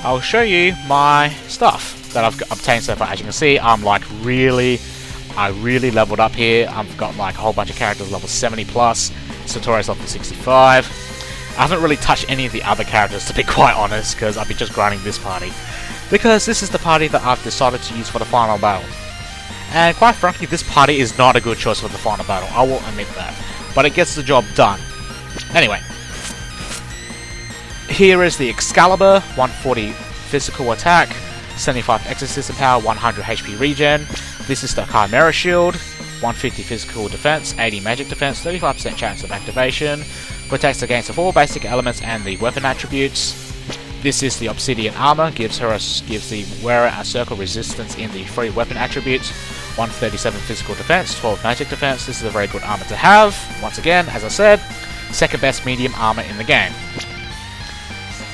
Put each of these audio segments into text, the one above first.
I'll show you my stuff that I've obtained so far. As you can see, I'm like I really leveled up here. I've got like a whole bunch of characters level 70 plus. Satori's level 65. I haven't really touched any of the other characters, to be quite honest, because I've been just grinding this party. Because this is the party that I've decided to use for the final battle. And quite frankly, this party is not a good choice for the final battle, I will admit that. But it gets the job done. Anyway. Here is the Excalibur, 140 physical attack, 75 exorcism power, 100 HP regen. This is the Chimera Shield, 150 physical defense, 80 magic defense, 35% chance of activation, protects against all basic elements and the weapon attributes. This is the Obsidian Armor, gives the wearer a circle resistance in the free weapon attributes, 137 physical defense, 12 magic defense. This is a very good armor to have. Once again, as I said, second best medium armor in the game.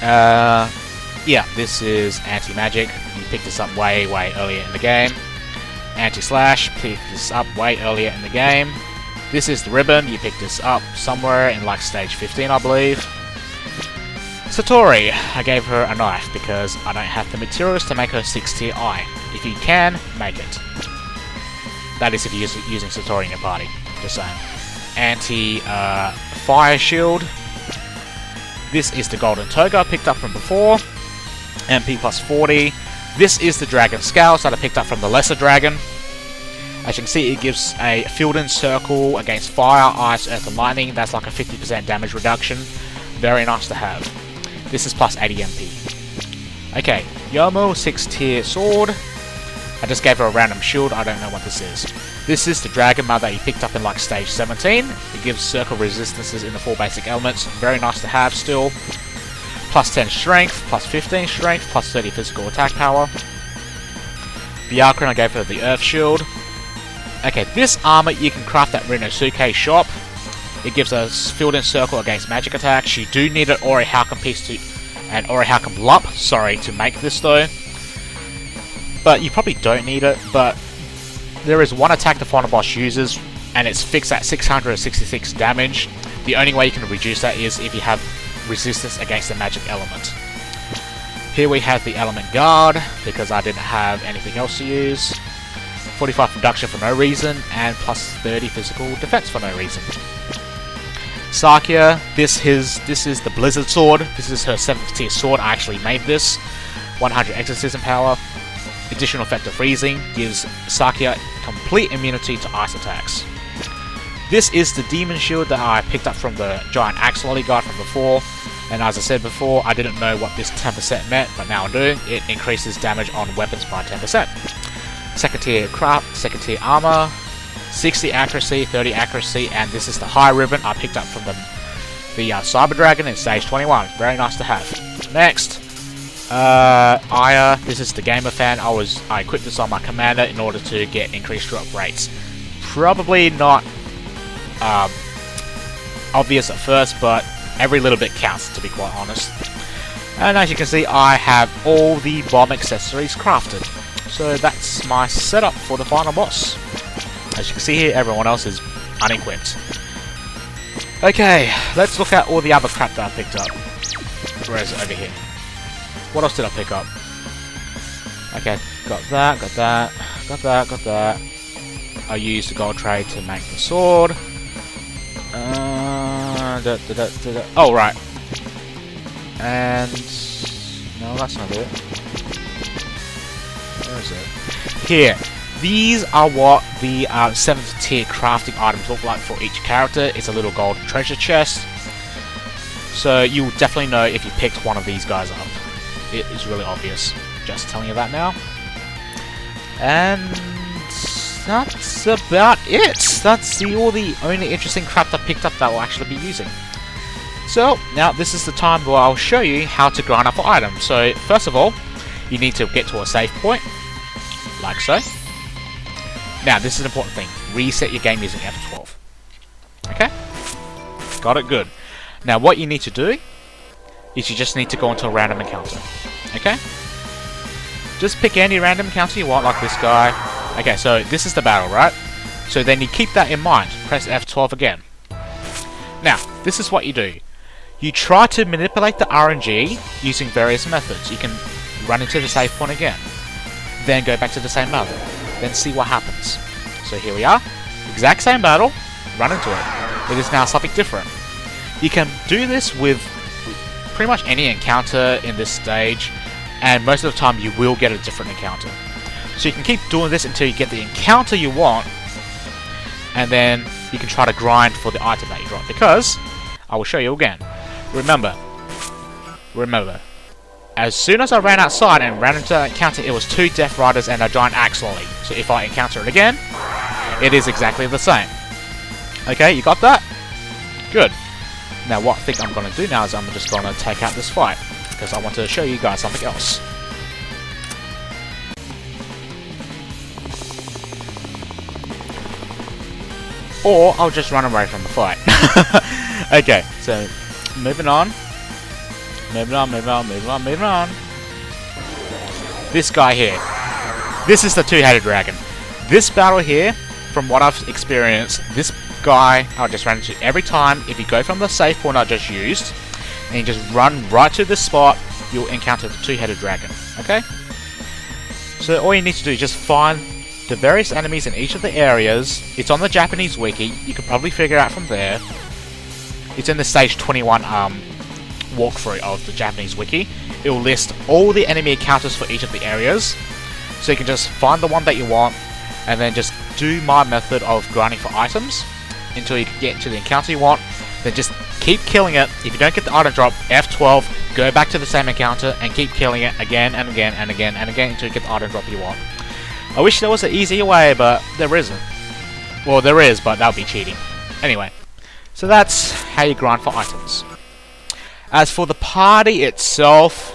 Yeah, this is anti-magic. You pick this up way earlier in the game. Anti-slash, pick this up way earlier in the game. This is the ribbon. You pick this up somewhere in like stage 15, I believe. Satori, I gave her a knife because I don't have the materials to make her 6-tier eye. If you can, make it. That is if you're using Satori in your party. Just saying. Anti-fire shield. This is the golden toga I picked up from before. MP plus 40. This is the dragon scales that I picked up from the lesser dragon. As you can see, it gives a filled-in circle against fire, ice, earth, and lightning. That's like a 50% damage reduction. Very nice to have. This is plus 80 MP. Okay, Yomo, 6-tier sword. I just gave her a random shield. I don't know what this is. This is the Dragon Mother you picked up in like stage 17. It gives circle resistances in the 4 basic elements. Very nice to have still. Plus 10 strength, plus 15 strength, plus 30 physical attack power. The Archon, I gave her the Earth Shield. Okay, this armor you can craft at Rinosuke shop. It gives a filled-in circle against magic attacks. You do need an Orihauken piece and Orihauken lump, to make this though. But you probably don't need it, but there is one attack the final boss uses, and it's fixed at 666 damage. The only way you can reduce that is if you have resistance against the magic element. Here we have the element guard, because I didn't have anything else to use. 45 reduction for no reason, and plus 30 physical defense for no reason. Sakia, this is the Blizzard Sword. This is her 7th tier sword. I actually made this. 100 exorcism power. Additional effect of freezing gives Sakia complete immunity to ice attacks. This is the Demon Shield that I picked up from the Giant Axe Lolly guard from before. And as I said before, I didn't know what this 10% meant, but now I do. It increases damage on weapons by 10%. Second tier craft, second tier armor, 60 accuracy, 30 accuracy, and this is the high ribbon I picked up from the Cyber Dragon in stage 21. Very nice to have. Next, Aya. This is the Gamer Fan. I equipped this on my commander in order to get increased drop rates. Probably not obvious at first, but every little bit counts, to be quite honest. And as you can see, I have all the bomb accessories crafted. So that's my setup for the final boss. As you can see here, everyone else is unequipped. Okay, let's look at all the other crap that I picked up. Where is it? Over here. What else did I pick up? Okay, got that, got that, got that, got that. I used the gold trade to make the sword. Oh, right. And no, that's not it. Where is it? Here. These are what the 7th tier crafting items look like for each character. It's a little gold treasure chest. So you'll definitely know if you picked one of these guys up. It is really obvious. Just telling you that now. And that's about it. That's all the only interesting crap I picked up that we'll actually be using. So now this is the time where I'll show you how to grind up for items. So first of all, you need to get to a save point, like so. Now this is an important thing. Reset your game using F12. Okay? Got it? Good. Now what you need to do is you just need to go into a random encounter. Okay? Just pick any random encounter you want, like this guy. Okay, so this is the battle, right? So then you keep that in mind. Press F12 again. Now, this is what you do. You try to manipulate the RNG using various methods. You can run into the save point again, then go back to the same battle, then see what happens. So here we are, exact same battle, run into it. It is now something different. You can do this with pretty much any encounter in this stage, and most of the time you will get a different encounter. So you can keep doing this until you get the encounter you want, and then you can try to grind for the item that you drop, because I will show you again. Remember, as soon as I ran outside and ran into that encounter, it was 2 Death Riders and a giant axe lolly. So if I encounter it again, it is exactly the same. Okay, you got that? Good. Now what I think I'm going to do now is I'm just going to take out this fight, because I want to show you guys something else. Or I'll just run away from the fight. Okay, so moving on. Moving on. This guy here. This is the two-headed dragon. This battle here, from what I've experienced, this guy I just ran into every time. If you go from the safe point I just used, and you just run right to this spot, you'll encounter the two-headed dragon. Okay? So all you need to do is just find the various enemies in each of the areas. It's on the Japanese wiki. You can probably figure out from there. It's in the stage 21 walkthrough of the Japanese wiki. It will list all the enemy encounters for each of the areas. So you can just find the one that you want, and then just do my method of grinding for items until you can get to the encounter you want. Then just keep killing it. If you don't get the item drop, F12, go back to the same encounter and keep killing it again and again and again and again until you get the item drop you want. I wish there was an easier way, but there isn't. Well, there is, but that would be cheating. Anyway, so that's how you grind for items. As for the party itself,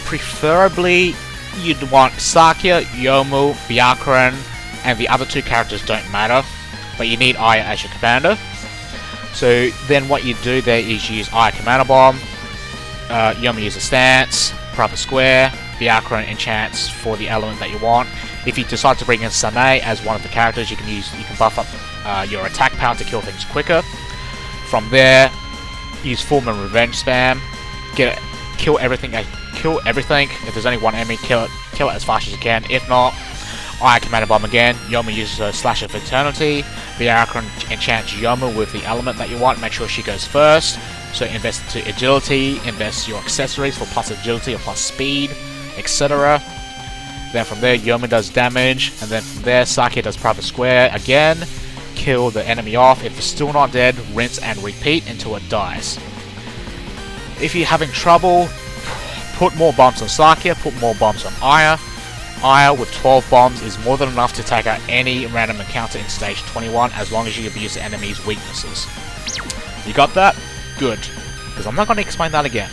preferably you'd want Sakia, Yomu, Byakuran, and the other 2 characters don't matter, but you need Aya as your commander. So then what you do there is use Aya Commander Bomb, Yomu uses Stance, Proper Square, Byakuran enchants for the element that you want. If you decide to bring in Sanae as one of the characters, you can buff up your attack power to kill things quicker. From there, use Fullman Revenge spam, kill everything. If there's only one enemy, kill it as fast as you can. If not, Aya Commander Bomb again. Yomu uses a Slash of Eternity. Byakuran enchants Yomu with the element that you want. Make sure she goes first. So invest into agility, invest your accessories for plus agility or plus speed, etc. Then from there, Yomu does damage, and then from there, Sakia does Proper Square again. Kill the enemy off. If it's still not dead, rinse and repeat until it dies. If you're having trouble, put more bombs on Sakia, put more bombs on Aya. Aya with 12 bombs is more than enough to take out any random encounter in stage 21 as long as you abuse the enemy's weaknesses. You got that? Good. Because I'm not going to explain that again.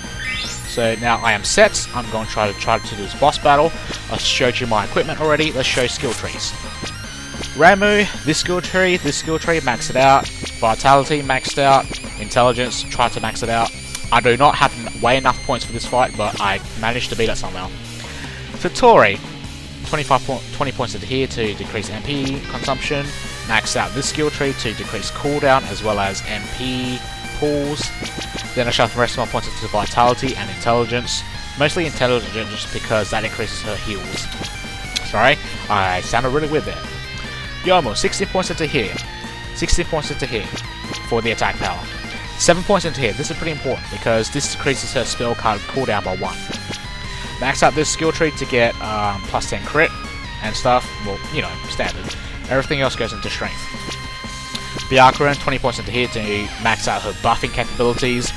So now I am set. I'm going to try to do this boss battle. I showed you my equipment already. Let's show skill trees. Ramu, this skill tree, max it out. Vitality, maxed out. Intelligence, try to max it out. I do not have way enough points for this fight, but I managed to beat it somehow. Satori, 20 points into here to decrease MP consumption. Max out this skill tree to decrease cooldown as well as MP pools. Then I shove the rest of my points into Vitality and Intelligence. Mostly Intelligence because that increases her heals. Sorry, I sounded really weird there. Yomu, 16 points into here. 16 points into here for the attack power. 7 points into here. This is pretty important because this decreases her spell card cooldown by 1. Max out this skill tree to get plus 10 crit and stuff. Well, you know, standard. Everything else goes into strength. Byakuran, 20 points into here to max out her buffing capabilities.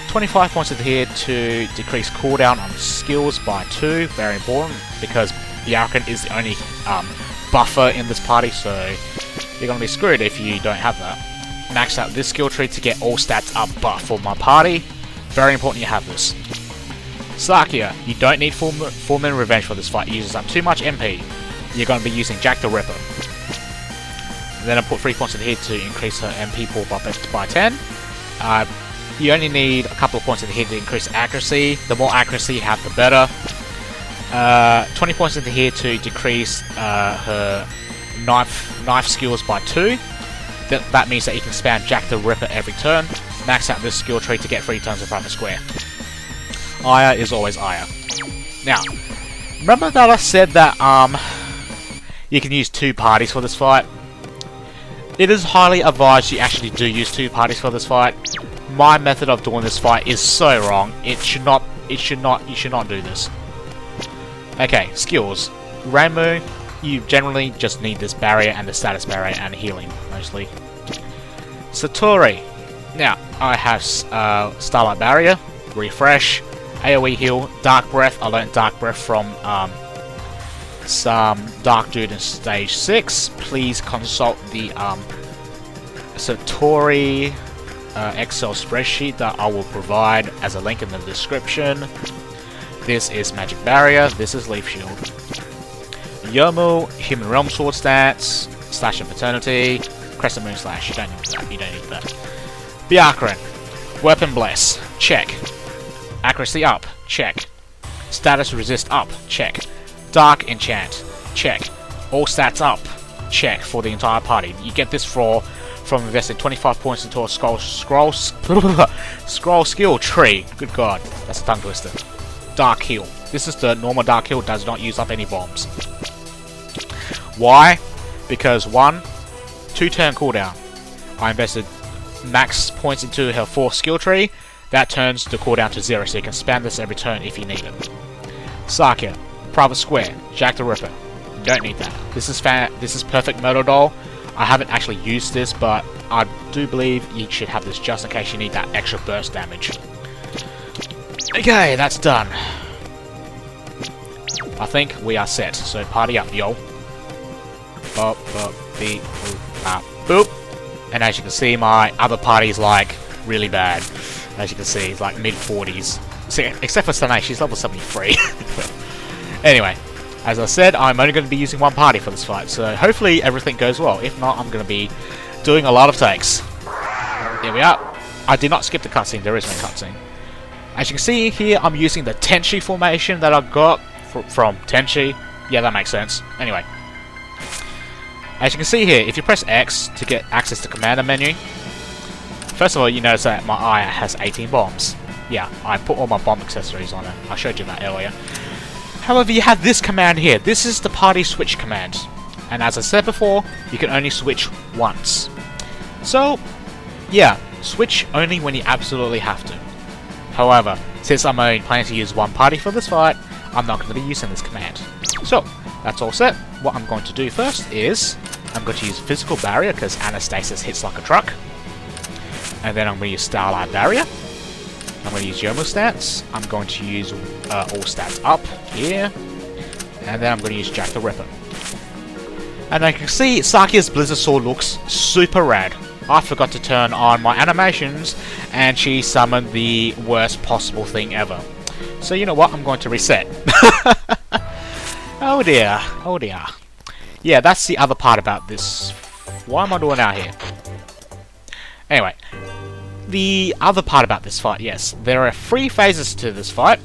25 points into here to decrease cooldown on skills by 2. Very important because Byakuran is the only buffer in this party, so you're going to be screwed if you don't have that. Max out this skill tree to get all stats up buff for my party. Very important you have this. Sakia, you don't need Fullman Revenge for this fight. It uses up too much MP. You're going to be using Jack the Ripper. Then I put 3 points in here to increase her MP pool by 10. You only need a couple of points in here to increase accuracy. The more accuracy you have, the better. 20 points into here to decrease her knife skills by 2. That means that you can spam Jack the Ripper every turn. Max out this skill tree to get 3 turns of Proper Square. Aya is always Aya. Now, remember that I said that you can use 2 parties for this fight? It is highly advised you actually do use 2 parties for this fight. My method of doing this fight is so wrong. You should not do this. Okay, skills. Rainbow, you generally just need this barrier and the status barrier and healing, mostly. Satori. Now, I have Starlight Barrier, Refresh, AoE Heal, Dark Breath. I learned Dark Breath from some Dark Dude in Stage 6. Please consult the Satori Excel spreadsheet that I will provide as a link in the description. This is Magic Barrier, this is Leaf Shield. Yomu, Human Realm Sword stats, Slash of Eternity, Crescent Moon Slash, you don't need that. Byakuran, Weapon Bless, check. Accuracy up, check. Status Resist up, check. Dark Enchant, check. All stats up, check for the entire party. You get this from investing 25 points into a scroll skill tree. Good god, that's a tongue twister. Dark Heal. This is the normal Dark Heal, does not use up any bombs. Why? Because 1, 2 turn cooldown. I invested max points into her 4th skill tree. That turns the cooldown to 0, so you can spam this every turn if you need it. Sakya, Private Square, Jack the Ripper. You don't need that. This is perfect Murder Doll. I haven't actually used this, but I do believe you should have this just in case you need that extra burst damage. Okay, that's done. I think we are set, so party up, yo. Boop. And as you can see, my other party is like really bad. As you can see, it's like mid-40s. Except for Sanae, she's level 73. Anyway, as I said, I'm only going to be using 1 party for this fight, so hopefully everything goes well. If not, I'm going to be doing a lot of takes. Here we are. I did not skip the cutscene, there is no cutscene. As you can see here, I'm using the Tenchi formation that I got from Tenchi. Yeah, that makes sense. Anyway. As you can see here, if you press X to get access to Commander menu, first of all, you notice that my Aya has 18 bombs. Yeah, I put all my bomb accessories on it. I showed you that earlier. However, you have this command here. This is the party switch command. And as I said before, you can only switch once. So, yeah, switch only when you absolutely have to. However, since I'm only planning to use 1 party for this fight, I'm not going to be using this command. So, that's all set. What I'm going to do first is, I'm going to use Physical Barrier because Anastasis hits like a truck. And then I'm going to use Starlight Barrier. I'm going to use Yomu stats. I'm going to use all stats up here. And then I'm going to use Jack the Ripper. And I can see Sakya's Blizzard Sword looks super rad. I forgot to turn on my animations and she summoned the worst possible thing ever. So you know what, I'm going to reset. Oh dear, oh dear. Yeah, that's the other part about this. Why am I doing out here? Anyway, the other part about this fight, yes. There are 3 phases to this fight.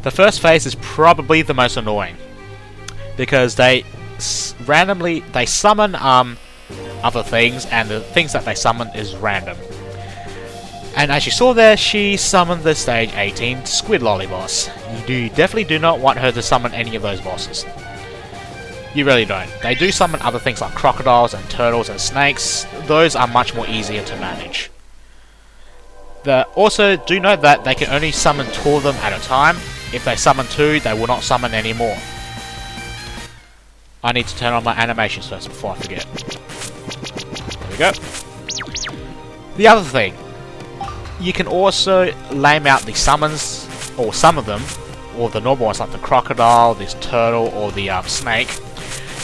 The first phase is probably the most annoying. Because they randomly, they summon other things, and the things that they summon is random. And as you saw there, she summoned the stage 18 Squid Lolly boss. You definitely do not want her to summon any of those bosses. You really don't. They do summon other things like crocodiles and turtles and snakes. Those are much more easier to manage. Also, do note that they can only summon 2 of them at a time. If they summon 2, they will not summon any more. I need to turn on my animations first before I forget. There we go. The other thing, you can also lame out the summons, or some of them, or the normal ones like the crocodile, this turtle, or the snake.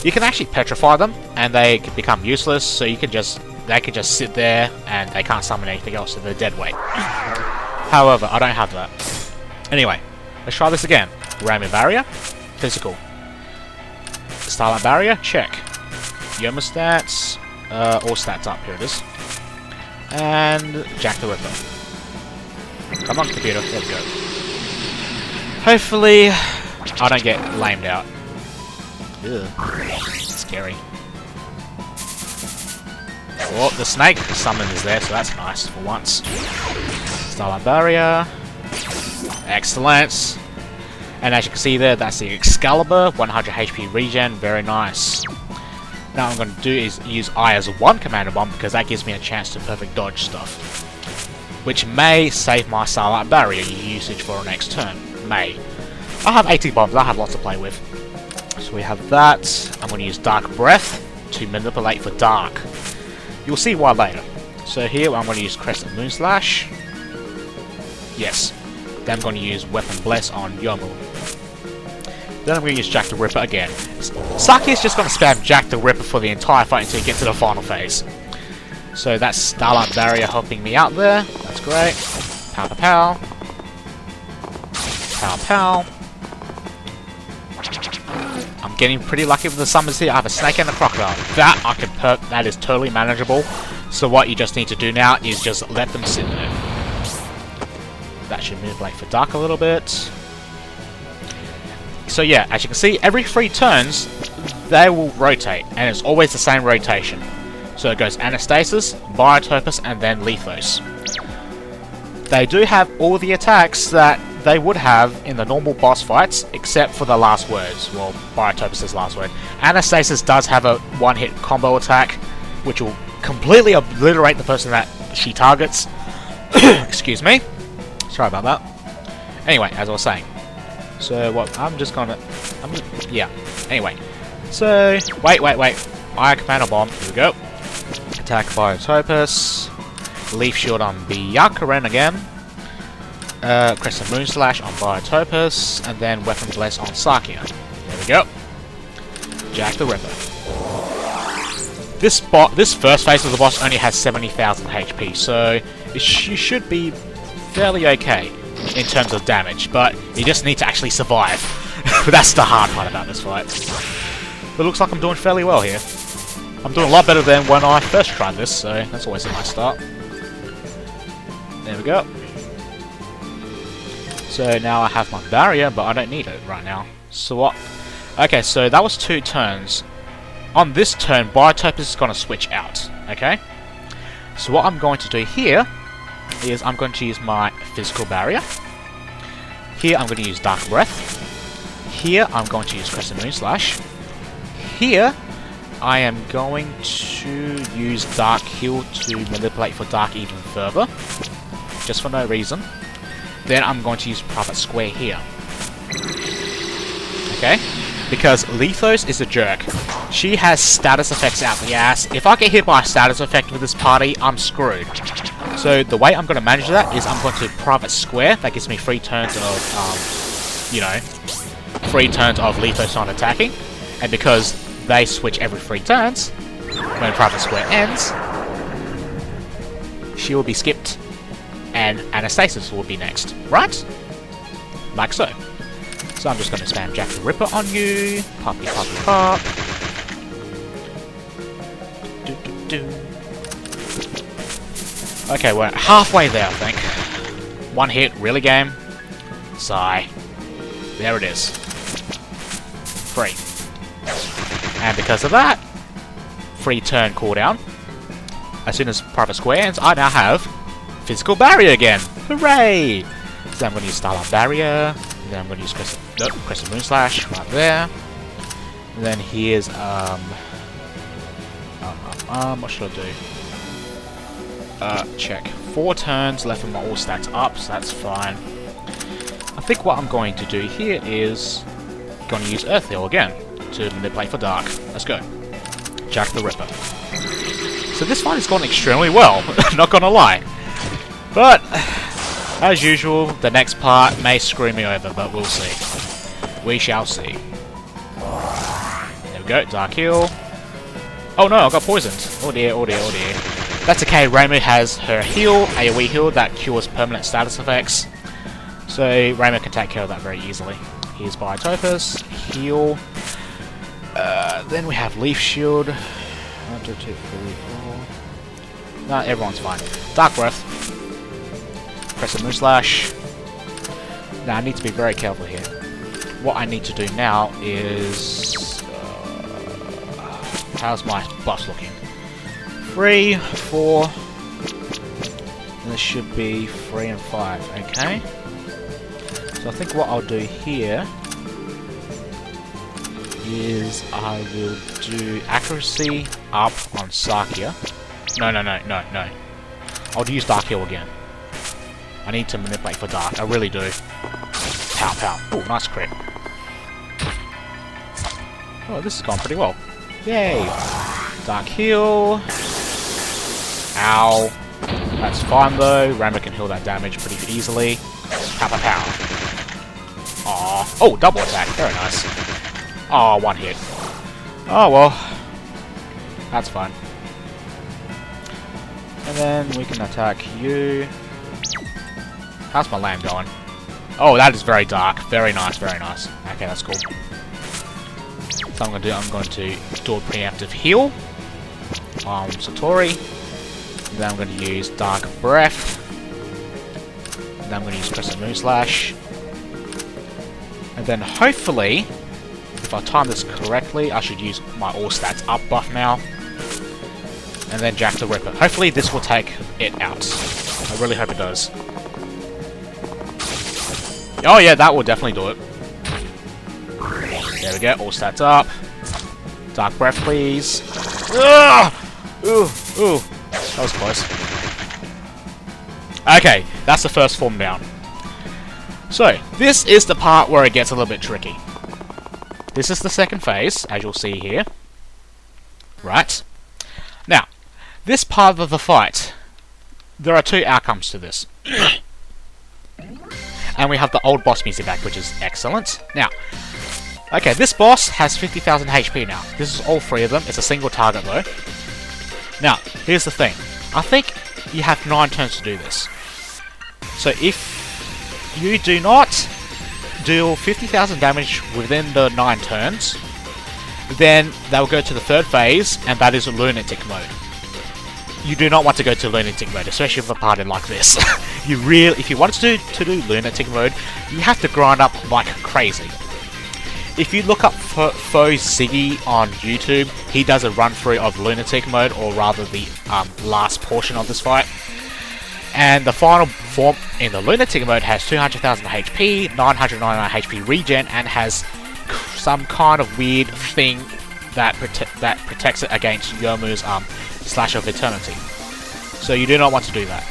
You can actually petrify them, and they can become useless, so they can just sit there, and they can't summon anything else, so they're dead weight. However, I don't have that. Anyway, let's try this again. Rainbow Barrier, Physical. Starlight Barrier, check. Yomu stats, all stats up, here it is. And Jack the Ripper. Come on, computer, there we go. Hopefully, I don't get lamed out. Ugh, scary. Well, the snake summon is there, so that's nice for once. Starlight Barrier. Excellent. And as you can see there, that's the Excalibur, 100 HP regen, very nice. Now what I'm going to do is use I as a 1 Commander Bomb, because that gives me a chance to perfect dodge stuff. Which may save my Starlight Barrier usage for our next turn. May. I have 80 bombs, I have lots to play with. So we have that. I'm going to use Dark Breath to manipulate for Dark. You'll see why later. So here I'm going to use Crescent Moonslash. Yes. Then I'm going to use Weapon Bless on Yomu. Then I'm going to use Jack the Ripper again. Saki is just going to spam Jack the Ripper for the entire fight until you get to the final phase. So that's Starlight Barrier helping me out there. That's great. Pow pow pow. Pow pow. I'm getting pretty lucky with the summons here. I have a Snake and a Crocodile. That I can that is totally manageable. So what you just need to do now is just let them sit there. That should manipulate for Dark a little bit. So yeah, as you can see, every 3 turns, they will rotate, and it's always the same rotation. So it goes Anastasis, Biotopus, and then Lethos. They do have all the attacks that they would have in the normal boss fights, except for the last words. Well, Biotopus' last word. Anastasis does have a 1-hit combo attack, which will completely obliterate the person that she targets. Excuse me. Sorry about that. Anyway, as I was saying. So what? Yeah. Anyway. So wait. I Commander Bomb. Here we go. Attack Biotopus. Leaf Shield on Byakuren again. Crescent Moonslash on Biotopus, and then Weapon Bless on Sakia. There we go. Jack the Ripper. This first phase of the boss only has 70,000 HP, so you should be fairly okay in terms of damage, but you just need to actually survive. That's the hard part about this fight. But it looks like I'm doing fairly well here. I'm doing a lot better than when I first tried this, so that's always a nice start. There we go. So now I have my barrier, but I don't need it right now. So what? Okay, so that was 2 turns. On this turn, Biotopus is going to switch out. Okay? So what I'm going to do here is I'm going to use my physical barrier. Here I'm going to use Dark Breath. Here I'm going to use Crescent Moonslash. Here I am going to use Dark Heal to manipulate for Dark even further. Just for no reason. Then I'm going to use Private Square here. Okay? Because Lethos is a jerk. She has status effects out the ass. If I get hit by a status effect with this party, I'm screwed. So the way I'm going to manage that is I'm going to Private Square. That gives me 3 turns of, 3 turns of Lethos not attacking. And because they switch every 3 turns, when Private Square ends, she will be skipped. And Anastasis will be next, right? Like so. So I'm just going to spam Jack the Ripper on you. Poppy, poppy, pop. Okay, we're halfway there, I think. 1 hit, really game? Sigh. There it is. 3. And because of that, 3 turn cooldown. As soon as Private Square ends, I now have Physical Barrier again! Hooray! So I'm going to use Starlight Barrier, and then I'm going to use Crescent Moonslash right there. And then here's, what should I do? Check. 4 turns left and my all stacks up, so that's fine. I think what I'm going to do here is going to use Earth Heal again to manipulate for Dark. Let's go. Jack the Ripper. So this fight has gone extremely well, not gonna lie. But, as usual, the next part may screw me over, but we'll see. We shall see. There we go, Dark Heal. Oh no, I got poisoned. Oh dear, oh dear, oh dear. That's okay, Reimu has her heal, AoE heal, that cures permanent status effects. So, Reimu can take care of that very easily. Here's Biotopus, heal. Then we have Leaf Shield. 1, 2, 3, 4. No, everyone's fine. Dark Breath. Crescent Moonslash. Now I need to be very careful here. What I need to do now is... how's my buffs looking? 3, 4... and this should be 3 and 5, okay? So I think what I'll do here is I will do accuracy up on Sakia. No. I'll use Dark Heal again. I need to manipulate for Dark. I really do. Pow, pow. Ooh, nice crit. Oh, this has gone pretty well. Yay! Dark Heal. Ow. That's fine though. Rambo can heal that damage pretty easily. Pow, pow, pow. Aww. Oh, double attack. Very nice. Oh, one hit. Oh, well. That's fine. And then we can attack you. How's my lamb going? Oh, that is very dark. Very nice, very nice. Okay, that's cool. So I'm going to do a preemptive heal on Satori. Then I'm going to use Dark Breath. Then I'm going to use Crescent Moonslash. And then hopefully, if I time this correctly, I should use my All Stats Up buff now. And then Jack the Ripper. Hopefully this will take it out. I really hope it does. Oh yeah, that will definitely do it. There we go, All Stats Up. Dark Breath, please. Ugh! Ooh. That was close. Okay, that's the first form down. So, this is the part where it gets a little bit tricky. This is the second phase, as you'll see here. Right. Now, this part of the fight, there are two outcomes to this. And we have the old boss music back, which is excellent. Now, okay, this boss has 50,000 HP now. This is all three of them. It's a single target though. Now, here's the thing. I think you have 9 turns to do this. So if you do not deal 50,000 damage within the 9 turns, then they'll go to the third phase, and that is Lunatic mode. You do not want to go to Lunatic mode, especially with a party like this. If you want to do Lunatic mode, you have to grind up like crazy. If you look up Foe Ziggy on YouTube, he does a run through of Lunatic mode, or rather the last portion of this fight. And the final form in the Lunatic mode has 200,000 HP, 999 HP regen, and has some kind of weird thing that protects it against Yomu's Slash of Eternity. So you do not want to do that.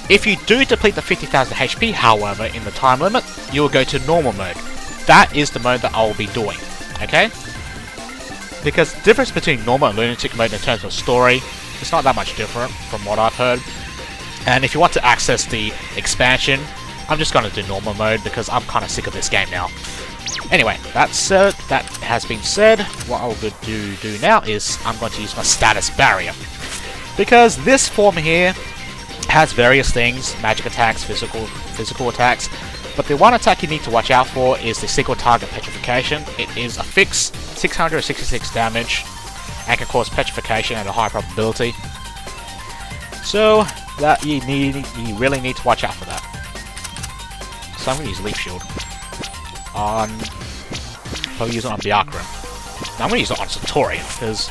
If you do deplete the 50,000 HP, however, in the time limit, you will go to normal mode. That is the mode that I will be doing, okay? Because the difference between normal and Lunatic mode in terms of story, it's not that much different from what I've heard. And if you want to access the expansion, I'm just going to do normal mode because I'm kind of sick of this game now. Anyway, that has been said. What I'll do now is I'm going to use my status barrier. Because this form here has various things, magic attacks, physical attacks, but the one attack you need to watch out for is the single target petrification. It is a fixed 666 damage and can cause petrification at a high probability. So that you really need to watch out for that. So I'm going to use Leaf Shield on, probably use it on Byakuren. Now I'm going to use it on Satori because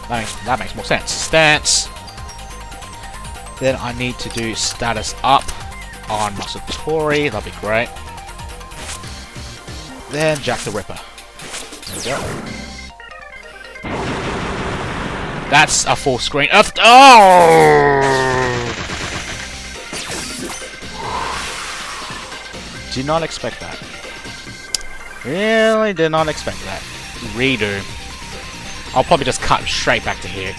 that makes more sense. Stance. Then I need to do status up on my Satori, that'll be great. Then Jack the Ripper. There we go. That's a full screen of. Oh! Did not expect that. Really did not expect that. Redo. I'll probably just cut straight back to here.